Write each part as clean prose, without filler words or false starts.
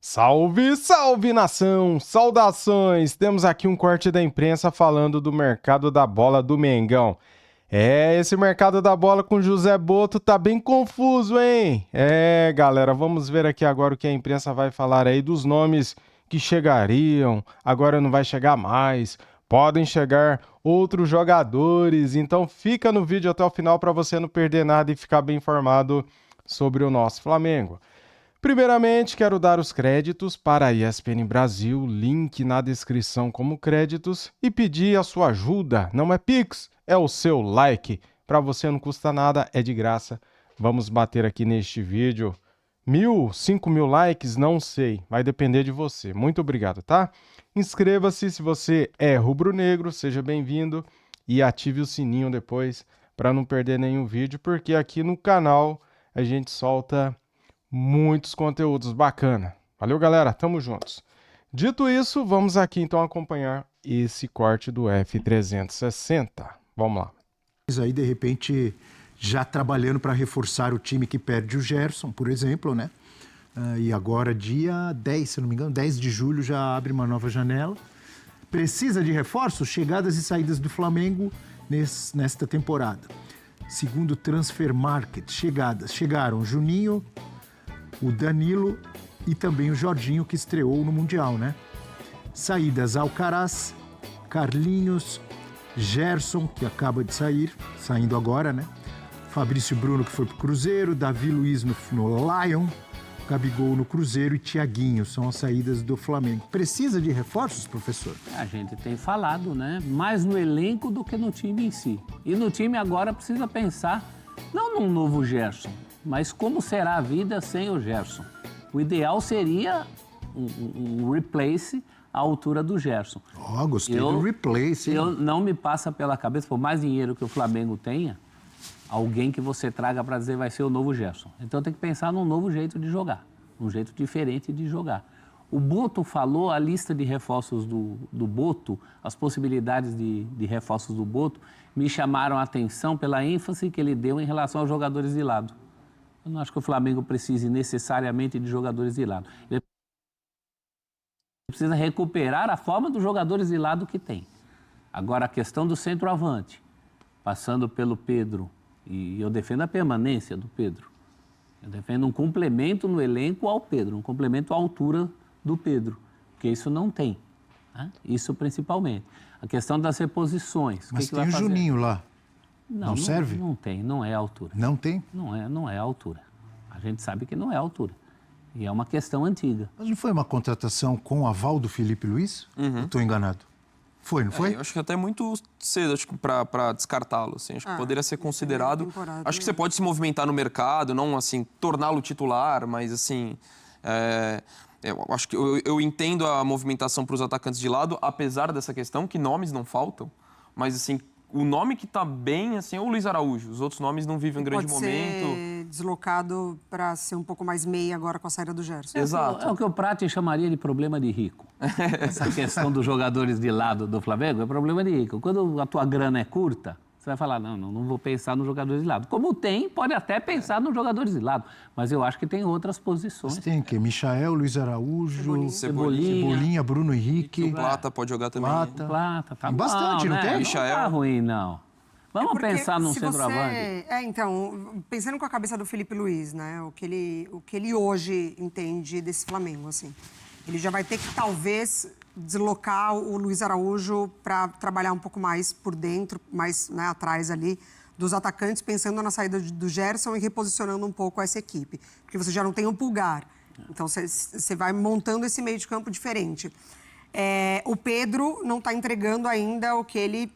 Salve, salve nação! Saudações! Temos aqui um corte da imprensa falando do mercado da bola do Mengão. Esse mercado da bola com José Botto tá bem confuso, hein? Galera, vamos ver aqui agora o que a imprensa vai falar aí dos nomes que chegariam, agora não vai chegar mais, podem chegar outros jogadores, então fica no vídeo até o final para você não perder nada e ficar bem informado sobre o nosso Flamengo. Primeiramente, quero dar os créditos para a ESPN Brasil, link na descrição como créditos, e pedir a sua ajuda. Não é Pix, é o seu like. Para você não custa nada, é de graça. Vamos bater aqui neste vídeo 1.000, 5.000 likes, não sei, vai depender de você. Muito obrigado, tá? Inscreva-se se você é rubro-negro, seja bem-vindo e ative o sininho depois para não perder nenhum vídeo, porque aqui no canal a gente solta muitos conteúdos bacana. Valeu, galera, tamo juntos. Dito isso, vamos aqui então acompanhar esse corte do F360. Vamos lá. Aí, de repente, já trabalhando para reforçar o time que perde o Gerson, por exemplo, né? E agora, dia 10, se não me engano, 10 de julho já abre uma nova janela. Precisa de reforços? Chegadas e saídas do Flamengo nesta temporada. Segundo o Transfer Market, chegaram Juninho, o Danilo e também o Jorginho, que estreou no Mundial, né? Saídas: Alcaraz, Carlinhos, Gerson, que acaba de saindo agora, né? Fabrício Bruno, que foi pro Cruzeiro, Davi Luiz no Lion, Gabigol no Cruzeiro e Thiaguinho, são as saídas do Flamengo. Precisa de reforços, professor? A gente tem falado, né? Mais no elenco do que no time em si. E no time agora precisa pensar, não num novo Gerson, mas como será a vida sem o Gerson. O ideal seria um replace à altura do Gerson. Gostei do replace. Não me passa pela cabeça, por mais dinheiro que o Flamengo tenha, alguém que você traga para dizer vai ser o novo Gerson. Então tem que pensar num novo jeito de jogar, um jeito diferente de jogar. O Botto falou, a lista de reforços do Botto, as possibilidades de reforços do Botto, me chamaram a atenção pela ênfase que ele deu em relação aos jogadores de lado. Eu não acho que o Flamengo precise necessariamente de jogadores de lado. Ele precisa recuperar a forma dos jogadores de lado que tem. Agora, a questão do centroavante, passando pelo Pedro, e eu defendo a permanência do Pedro. Eu defendo um complemento no elenco ao Pedro, um complemento à altura do Pedro, porque isso não tem, né? Isso principalmente. A questão das reposições. Mas tem o Juninho lá. Não serve? Não tem, não é a altura. Não tem? Não é a altura. A gente sabe que não é a altura. E é uma questão antiga. Mas não foi uma contratação com o aval do Felipe Luiz? Eu estou enganado. Foi, não foi? Eu acho que até muito cedo para descartá-lo. Assim. Acho que poderia ser considerado. Acho que você pode se movimentar no mercado, não assim torná-lo titular, mas assim. Eu acho que eu entendo a movimentação para os atacantes de lado, apesar dessa questão, que nomes não faltam, mas assim. O nome que está bem, assim, é o Luiz Araújo. Os outros nomes não vivem um grande momento. Pode ser deslocado para ser um pouco mais meia agora com a saída do Gerson. Exato. É o que o Prati chamaria de problema de rico. Essa questão dos jogadores de lado do Flamengo é problema de rico. Quando a tua grana é curta, você vai falar, não vou pensar nos jogadores de lado. Como tem, pode até pensar nos jogadores de lado. Mas eu acho que tem outras posições. Mas tem o quê? Michael, Luiz Araújo, Cebolinha, Bruno Henrique. O Plata pode jogar também. Plata, tá tem bastante, bom, não tem? Michael. Não tá ruim, não. Vamos pensar num centroavante. Então, pensando com a cabeça do Felipe Luiz, né? O que ele hoje entende desse Flamengo, assim. Ele já vai ter que, talvez, deslocar o Luiz Araújo para trabalhar um pouco mais por dentro, mais, né, atrás ali dos atacantes, pensando na saída do Gerson e reposicionando um pouco essa equipe. Porque você já não tem um Pulgar. Então, você vai montando esse meio de campo diferente. O Pedro não está entregando ainda o que ele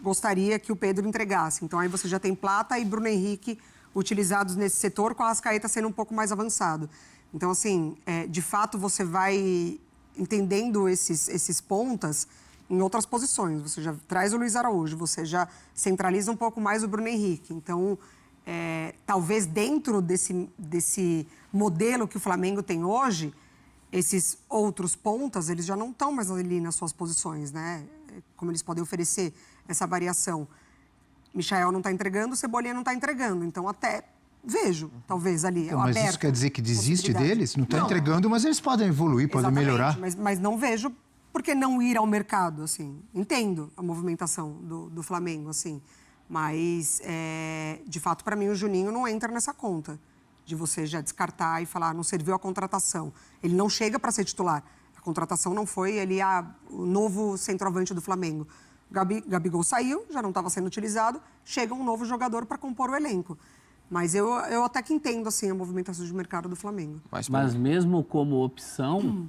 gostaria que o Pedro entregasse. Então, aí você já tem Plata e Bruno Henrique utilizados nesse setor, com a Arrascaeta sendo um pouco mais avançado. Então, assim, de fato, você vai entendendo esses pontas em outras posições. Você já traz o Luiz Araújo, você já centraliza um pouco mais o Bruno Henrique. Então, talvez dentro desse modelo que o Flamengo tem hoje, esses outros pontas, eles já não estão mais ali nas suas posições, né? Como eles podem oferecer essa variação. Michael não está entregando, Cebolinha não está entregando. Então, até Vejo, talvez, ali, Então, mas aberto. isso quer dizer que desiste possibilidade. deles? Não está entregando, mas eles podem evoluir, podem Exatamente, melhorar. mas não vejo por que não ir ao mercado, assim. Entendo a movimentação do Flamengo, assim. Mas, de fato, para mim, o Juninho não entra nessa conta de você já descartar e falar, não serviu a contratação. Ele não chega para ser titular. A contratação não foi ele, o novo centroavante do Flamengo. Gabigol saiu, já não estava sendo utilizado, chega um novo jogador para compor o elenco. Mas eu até que entendo, assim, a movimentação de mercado do Flamengo. Mas mesmo como opção,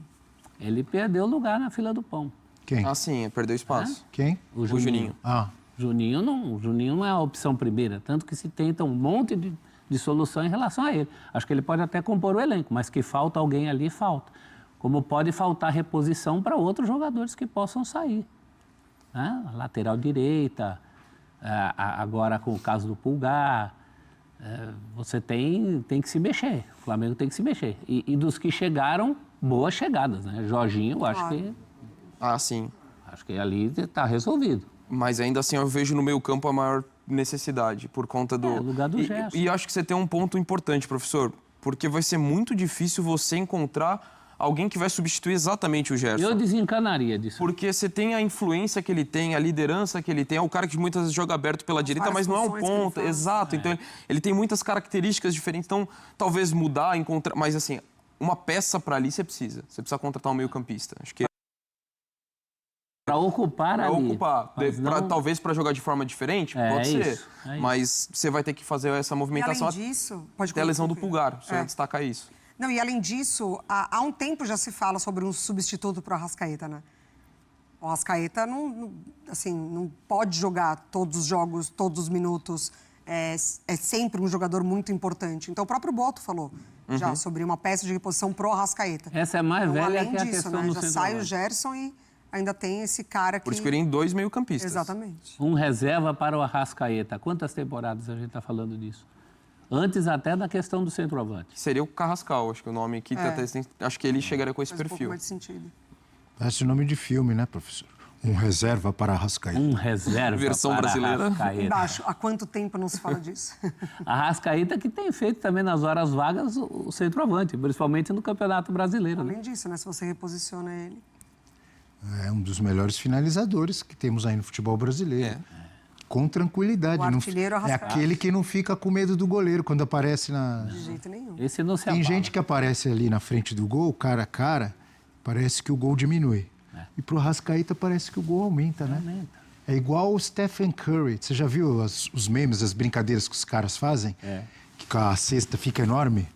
ele perdeu lugar na fila do pão. Quem? Ah, sim, perdeu espaço. Quem? O Juninho. Ah, Juninho não é a opção primeira, tanto que se tenta um monte de solução em relação a ele. Acho que ele pode até compor o elenco, mas que falta alguém ali, falta. Como pode faltar reposição para outros jogadores que possam sair. Né? A lateral direita, agora com o caso do Pulgar, você tem que se mexer, o Flamengo tem que se mexer. E dos que chegaram, boas chegadas, né? Jorginho, eu acho que... Ah, sim. Acho que ali está resolvido. Mas ainda assim eu vejo no meio-campo a maior necessidade, por conta do... lugar do Gerson. E acho que você tem um ponto importante, professor, porque vai ser muito difícil você encontrar alguém que vai substituir exatamente o Gerson. Eu desencanaria disso. Porque você tem a influência que ele tem, a liderança que ele tem, é o cara que muitas vezes joga aberto pela direita, mas não é um funções que ele ponta. faz. Exato, então ele tem muitas características diferentes, então talvez mudar, encontrar... Mas assim, uma peça para ali você precisa. Você precisa contratar um meio-campista. Acho que Para ocupar para ali. ocupar, Mas não- talvez para jogar de forma diferente, pode ser. isso. Mas você vai ter que fazer essa E movimentação além disso... Pode até a lesão do concluir. Pulgar. O senhor destaca isso. Não, e além disso, há um tempo já se fala sobre um substituto para o Arrascaeta, né? O Arrascaeta não pode jogar todos os jogos, todos os minutos. É sempre um jogador muito importante. Então, o próprio Boto falou já sobre uma peça de reposição pro Arrascaeta. Essa é mais Então, velha além que a disso, questão né? do Já sai o centroavante. Gerson e ainda tem esse cara que... Por isso que ele tem 2 meio-campistas. Exatamente. Um reserva para o Arrascaeta. Quantas temporadas a gente está falando disso? Antes até da questão do centroavante. Seria o Carrascal, acho que o nome que acho que ele chegaria com esse Faz um pouco perfil. mais de sentido. parece nome de filme, né, professor? Um reserva para Arrascaeta. Um reserva Versão para brasileira. Arrascaeta. Embaixo, há quanto tempo não se fala disso? Arrascaeta que tem feito também nas horas vagas o centroavante, principalmente no Campeonato Brasileiro. Né? Além disso, né? Se você reposiciona ele. É um dos melhores finalizadores que temos aí no futebol brasileiro. Com tranquilidade. O artilheiro é Arrascaeta. aquele que não fica com medo do goleiro quando aparece na... De jeito nenhum. Esse não se Tem abala. gente que aparece ali na frente do gol, cara a cara, parece que o gol diminui. E pro Arrascaeta parece que o gol aumenta, né? Aumenta. É igual o Stephen Curry. Você já viu os memes, as brincadeiras que os caras fazem? Que a cesta fica enorme?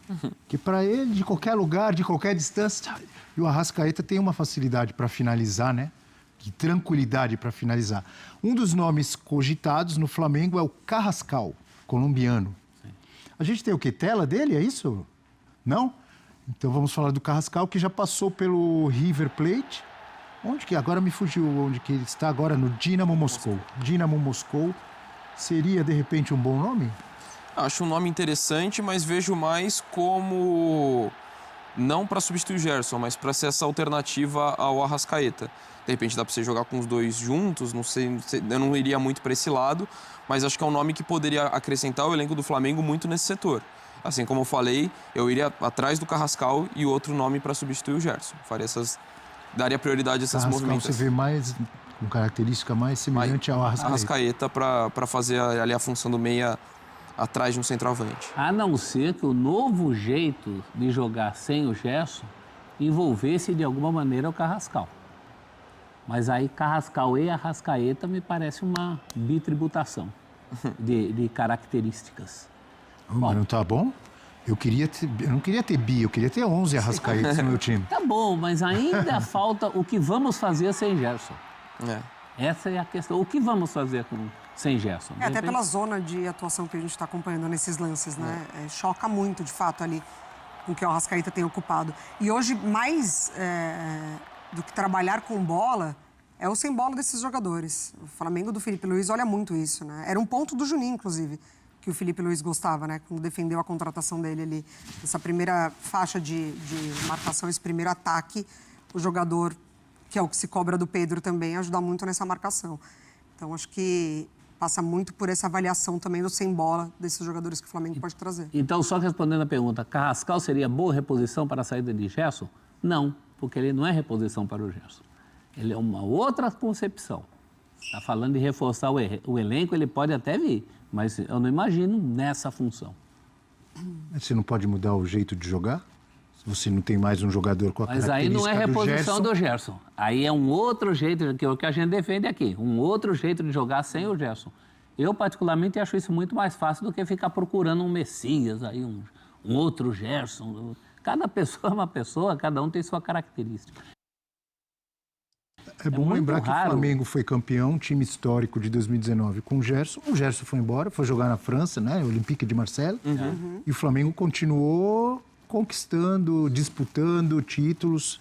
Que para ele, de qualquer lugar, de qualquer distância... E o Arrascaeta tem uma facilidade para finalizar, né? De tranquilidade para finalizar. Um dos nomes cogitados no Flamengo é o Carrascal, colombiano. A gente tem o quê? Tela dele, é isso? Não? Então vamos falar do Carrascal, que já passou pelo River Plate. Onde que agora me fugiu onde que ele está agora? No Dinamo Moscou. Dinamo Moscou seria, de repente, um bom nome? Acho um nome interessante, mas vejo mais como... Não para substituir o Gerson, mas para ser essa alternativa ao Arrascaeta. De repente dá para você jogar com os dois juntos, não sei, eu não iria muito para esse lado, mas acho que é um nome que poderia acrescentar o elenco do Flamengo muito nesse setor. Assim como eu falei, eu iria atrás do Carrascal e outro nome para substituir o Gerson. Daria prioridade a essas Carrascal movimentações. você vê mais, com característica mais semelhante ao Arrascaeta. Arrascaeta para fazer ali a função do meia atrás de um centroavante. A não ser que o novo jeito de jogar sem o Gerson envolvesse de alguma maneira o Carrascal. Mas aí Carrascal e Arrascaeta me parece uma bitributação de características. Mas não tá bom? Eu não queria ter bi, eu queria ter 11 Arrascaetas no meu time. Tá bom, mas ainda falta o que vamos fazer sem Gerson. É. Essa é a questão. O que vamos fazer sem Gerson? De Até repente- pela zona de atuação que a gente está acompanhando nesses lances, né? Choca muito, de fato, ali com o que o Arrascaeta tem ocupado. E hoje, mais do que trabalhar com bola, é o sem bola desses jogadores. O Flamengo do Felipe Luiz olha muito isso, né? Era um ponto do Juninho, inclusive, que o Felipe Luiz gostava, né? Quando defendeu a contratação dele ali. Essa primeira faixa de marcação, esse primeiro ataque, o jogador, que é o que se cobra do Pedro também, ajuda muito nessa marcação. Então, acho que passa muito por essa avaliação também do sem bola desses jogadores que o Flamengo pode trazer. Então, só respondendo a pergunta, Carrascal seria boa reposição para a saída de Gerson? Não, porque ele não é reposição para o Gerson. Ele é uma outra concepção. Está falando de reforçar o elenco, ele pode até vir, mas eu não imagino nessa função. Você não pode mudar o jeito de jogar? Se você não tem mais um jogador com a Mas aí não é reposição do do Gerson. Aí é um outro jeito, que é o que a gente defende aqui, um outro jeito de jogar sem o Gerson. Eu, particularmente, acho isso muito mais fácil do que ficar procurando um Messias, aí um outro Gerson. Cada pessoa é uma pessoa, cada um tem sua característica. É bom muito lembrar que o raro. Flamengo foi campeão, time histórico de 2019 com o Gerson. O Gerson foi embora, foi jogar na França, né? Olympique de Marseille. E o Flamengo continuou conquistando, disputando títulos.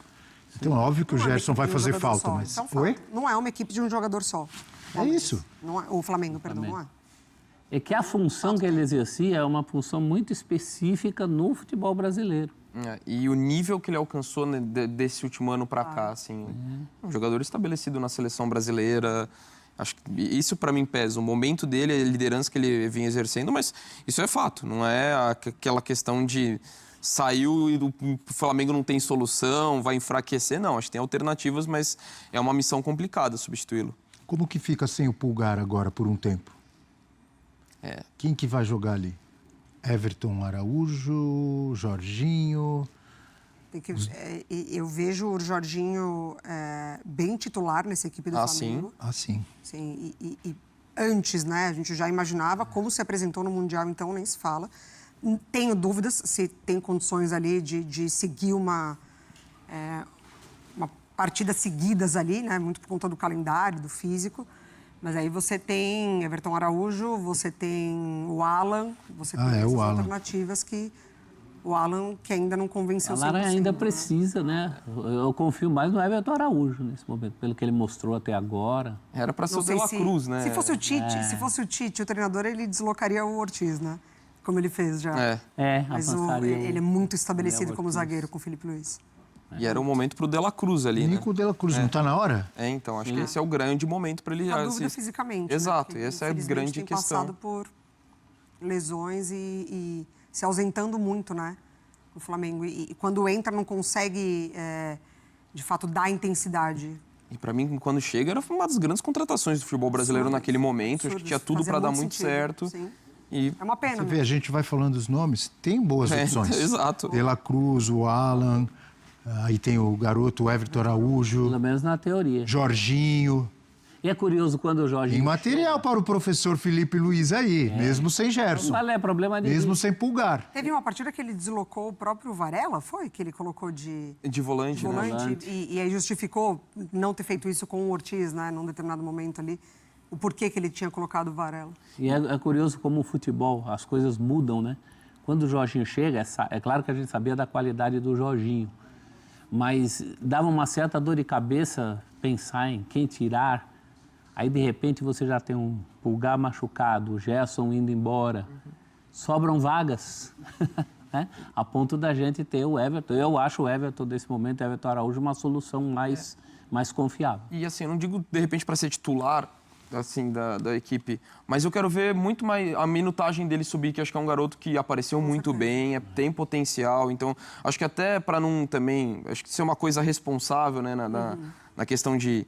Então, é óbvio que o Não é uma Gerson equipe vai de um fazer jogador falta, só, mas... isso é um Oi? fato. Não é uma equipe de um jogador só. É isso. Não é, o Flamengo, perdão, não é. É que a função que ele exercia é uma função muito específica no futebol brasileiro. E o nível que ele alcançou né, desse último ano para cá, assim, um jogador estabelecido na seleção brasileira. Acho que isso para mim pesa. O momento dele, a liderança que ele vinha exercendo, mas isso é fato. Não é aquela questão de saiu e o Flamengo não tem solução, vai enfraquecer. Não, acho que tem alternativas, mas é uma missão complicada substituí-lo. Como que fica sem o Pulgar agora por um tempo? Quem que vai jogar ali? Everton Araújo, Jorginho... Eu vejo o Jorginho bem titular nessa equipe do Flamengo. Sim. Sim, e antes, né, a gente já imaginava como se apresentou no Mundial, então nem se fala. Tenho dúvidas se tem condições ali de seguir uma partida seguidas ali, né, muito por conta do calendário, do físico. Mas aí você tem Everton Araújo, você tem o Alan, você tem essas alternativas que... O Alan, que ainda não convenceu 100%. O Alan ainda precisa, né? Eu confio mais no Everton Araújo nesse momento, pelo que ele mostrou até agora. Era para ser o De La Cruz, né? Se fosse o Tite, o treinador, ele deslocaria o Ortiz, né? Como ele fez já. Mas ele é muito estabelecido como zagueiro com o Felipe Luiz. E era o momento pro De La Cruz ali, Nico De La Cruz, não tá na hora? Então, acho que esse é o grande momento para ele... A dúvida fisicamente. Exato, né? e essa é a grande tem questão. Passado por lesões e se ausentando muito, né? No Flamengo. E quando entra, não consegue, de fato, dar intensidade. E para mim, quando chega, era uma das grandes contratações do futebol brasileiro naquele momento. Acho que tinha tudo para dar muito certo. Sim. E... É uma pena. Você vê, a gente vai falando os nomes, tem boas opções. Exato. De La Cruz, o Alan, aí tem o garoto Everton Araújo. Pelo menos na teoria. Jorginho. E é curioso quando o Jorginho... Tem material para o professor Felipe Luiz aí, mesmo sem Gerson. Não é problema de... Mesmo sem Pulgar. Teve uma partida que ele deslocou o próprio Varela, foi? Que ele colocou de volante, né? Volante. E aí justificou não ter feito isso com o Ortiz, né? Num determinado momento ali. O porquê que ele tinha colocado o Varela. E é curioso como o futebol, as coisas mudam, né? Quando o Jorginho chega, é claro que a gente sabia da qualidade do Jorginho. Mas dava uma certa dor de cabeça pensar em quem tirar. Aí, de repente, você já tem um Pulgar machucado, o Gerson indo embora. Sobram vagas, né? A ponto da gente ter o Everton. Eu acho o Everton, nesse momento, o Everton Araújo, uma solução mais confiável. E assim, eu não digo, de repente, para ser titular assim, da equipe, mas eu quero ver muito mais a minutagem dele subir, que acho que é um garoto que apareceu muito bem, tem potencial. Então, acho que até para não também... Acho que ser uma coisa responsável, né, na questão de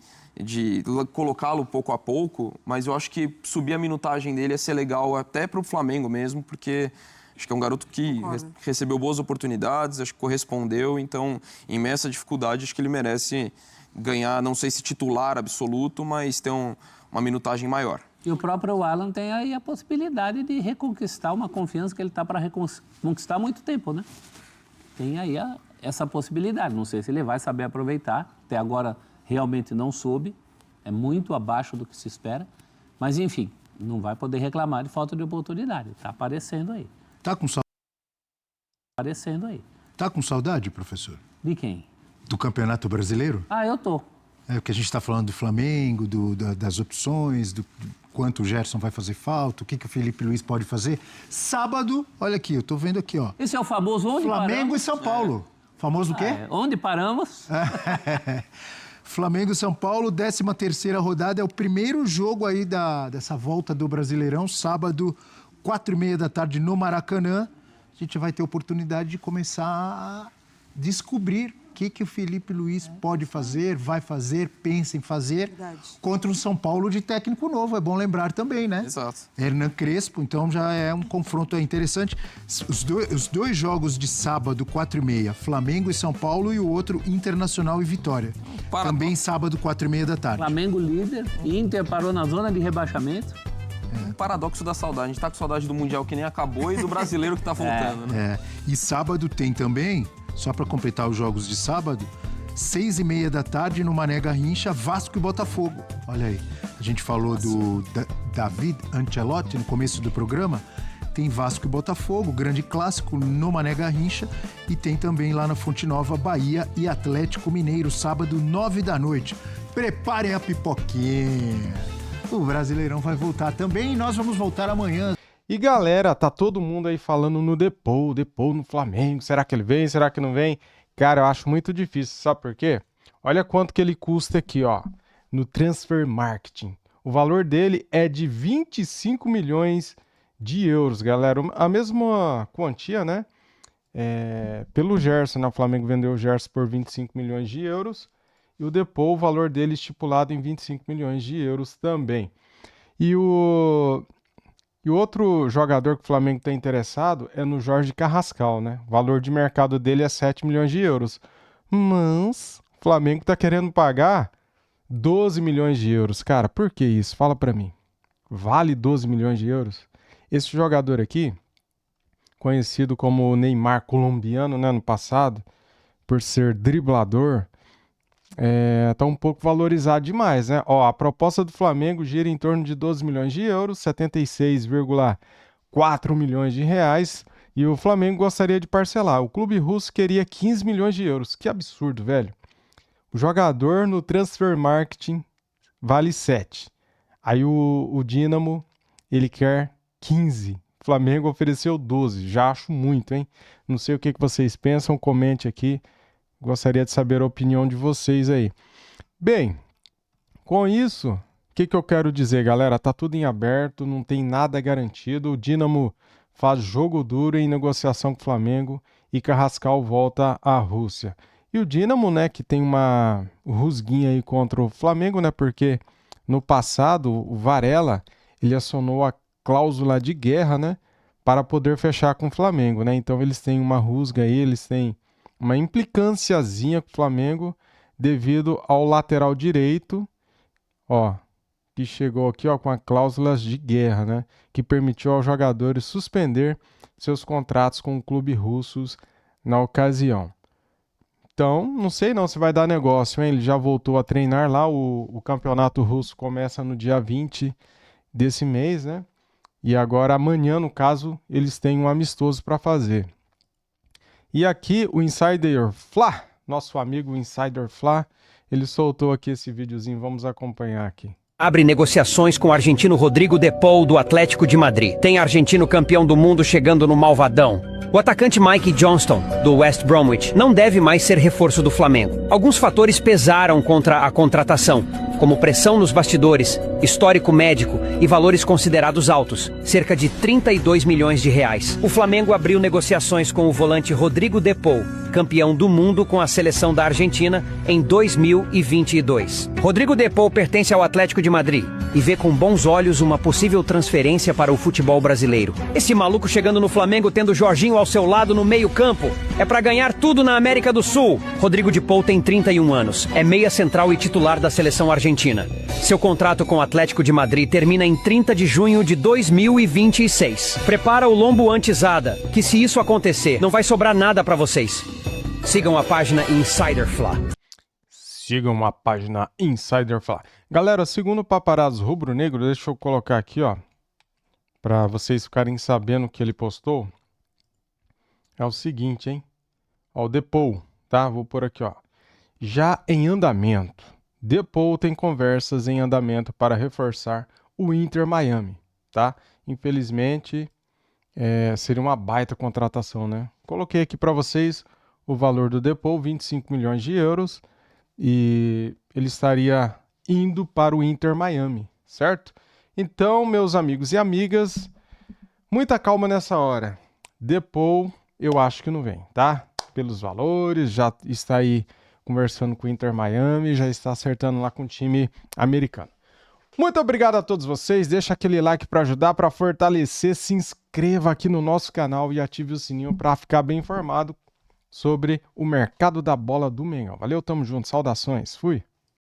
colocá-lo pouco a pouco, mas eu acho que subir a minutagem dele ia ser legal até para o Flamengo mesmo, porque acho que é um garoto que recebeu boas oportunidades, acho que correspondeu, então, em meio a essa dificuldade, acho que ele merece ganhar, não sei se titular absoluto, mas ter uma minutagem maior. E o próprio Alan tem aí a possibilidade de reconquistar uma confiança que ele está para reconquistar há muito tempo, né? Tem aí essa possibilidade, não sei se ele vai saber aproveitar, até agora... Realmente não soube, é muito abaixo do que se espera, mas enfim, não vai poder reclamar de falta de oportunidade. Está aparecendo aí. Tá com saudade? Aparecendo aí. Tá com saudade, professor? De quem? Do Campeonato Brasileiro? Eu tô. É o que a gente está falando do Flamengo, das opções, do quanto o Gerson vai fazer falta, o que o Felipe Luiz pode fazer. Sábado, olha aqui, eu tô vendo aqui, ó. Esse é o famoso onde Flamengo paramos? e São Paulo. Famoso o quê? Onde paramos? Flamengo e São Paulo, 13ª rodada, é o primeiro jogo aí dessa volta do Brasileirão, sábado, 4h30 da tarde no Maracanã. A gente vai ter oportunidade de começar a descobrir o que o Felipe Luiz pode fazer, vai fazer, pensa em fazer contra um São Paulo de técnico novo. É bom lembrar também, né? Exato. Hernan Crespo, então já é um confronto interessante. Os dois jogos de sábado, 4h30, Flamengo e São Paulo, e o outro Internacional e Vitória. Também sábado, 4h30 da tarde. Flamengo líder, Inter parou na zona de rebaixamento. O paradoxo da saudade. A gente tá com saudade do Mundial que nem acabou e do brasileiro que tá voltando, né? E sábado tem também, só para completar os jogos de sábado, 6h30 da tarde no Mané Garrincha, Vasco e Botafogo. Olha aí, a gente falou do David Ancelotti no começo do programa. Tem Vasco e Botafogo, grande clássico no Mané Garrincha. E tem também lá na Fonte Nova, Bahia e Atlético Mineiro, sábado, 9 da noite. Preparem a pipoquinha. O Brasileirão vai voltar também e nós vamos voltar amanhã. E galera, tá todo mundo aí falando no Depou no Flamengo. Será que ele vem? Será que não vem? Cara, eu acho muito difícil, sabe por quê? Olha quanto que ele custa aqui, ó, no Transfer Marketing. O valor dele é de 25 milhões de euros, galera. A mesma quantia, né? Pelo Gerson, né? O Flamengo vendeu o Gerson por 25 milhões de euros. E o Depou, o valor dele estipulado em 25 milhões de euros também. E o outro jogador que o Flamengo está interessado é no Jorge Carrascal, né? O valor de mercado dele é 7 milhões de euros. Mas o Flamengo está querendo pagar 12 milhões de euros. Cara, por que isso? Fala para mim. Vale 12 milhões de euros? Esse jogador aqui, conhecido como o Neymar colombiano, né, no passado, por ser driblador, tá um pouco valorizado demais, né? Ó, a proposta do Flamengo gira em torno de 12 milhões de euros, 76,4 milhões de reais, e o Flamengo gostaria de parcelar. O clube russo queria 15 milhões de euros. Que absurdo, velho. O jogador no Transfer Marketing vale 7. Aí o Dínamo, ele quer 15. O Flamengo ofereceu 12. Já acho muito, hein? Não sei o que vocês pensam, comente aqui. Gostaria de saber a opinião de vocês aí. Bem, com isso, o que eu quero dizer, galera? Tá tudo em aberto, não tem nada garantido. O Dínamo faz jogo duro em negociação com o Flamengo e Carrascal volta à Rússia. E o Dínamo, né, que tem uma rusguinha aí contra o Flamengo, né, porque no passado o Varela, ele acionou a cláusula de guerra, né, para poder fechar com o Flamengo, né? Então eles têm uma rusga aí, eles têm uma implicânciazinha com o Flamengo devido ao lateral direito, ó, que chegou aqui, ó, com a cláusula de guerra, né, que permitiu aos jogadores suspender seus contratos com clubes russos na ocasião. Então, não sei não se vai dar negócio, hein? Ele já voltou a treinar lá, o campeonato russo começa no dia 20 desse mês, né? E agora amanhã, no caso, eles têm um amistoso para fazer. E aqui o Insider Fla, nosso amigo Insider Fla, ele soltou aqui esse videozinho, vamos acompanhar aqui. Abre negociações com o argentino Rodrigo De Paul do Atlético de Madrid. Tem argentino campeão do mundo chegando no Malvadão. O atacante Mike Johnston, do West Bromwich, não deve mais ser reforço do Flamengo. Alguns fatores pesaram contra a contratação, como pressão nos bastidores, histórico médico e valores considerados altos, cerca de 32 milhões de reais. O Flamengo abriu negociações com o volante Rodrigo De Paul, campeão do mundo com a seleção da Argentina em 2022. Rodrigo De Paul pertence ao Atlético de Madrid e vê com bons olhos uma possível transferência para o futebol brasileiro. Esse maluco chegando no Flamengo tendo Jorginho ao seu lado no meio-campo é para ganhar tudo na América do Sul. Rodrigo De Paul tem 31 anos, é meia central e titular da seleção argentina. Seu contrato com o Atlético de Madrid termina em 30 de junho de 2026. Prepara o lombo antizada, que se isso acontecer, não vai sobrar nada para vocês. Sigam a página Insider Fla. Sigam a página Insider Fla. Galera, segundo o Paparazzo Rubro Negro, deixa eu colocar aqui, ó, para vocês ficarem sabendo o que ele postou. É o seguinte, hein? Ó, o De Paul, tá? Vou pôr aqui, ó. Já em andamento. De Paul tem conversas em andamento para reforçar o Inter Miami, tá? Infelizmente, seria uma baita contratação, né? Coloquei aqui para vocês o valor do De Paul, 25 milhões de euros. e ele estaria indo para o Inter Miami, certo? Então, meus amigos e amigas, muita calma nessa hora. Depou, eu acho que não vem, tá? Pelos valores, já está aí conversando com o Inter Miami, já está acertando lá com o time americano. Muito obrigado a todos vocês, deixa aquele like para ajudar, para fortalecer, se inscreva aqui no nosso canal e ative o sininho para ficar bem informado sobre o mercado da bola do Mengão. Valeu, tamo junto, saudações, fui!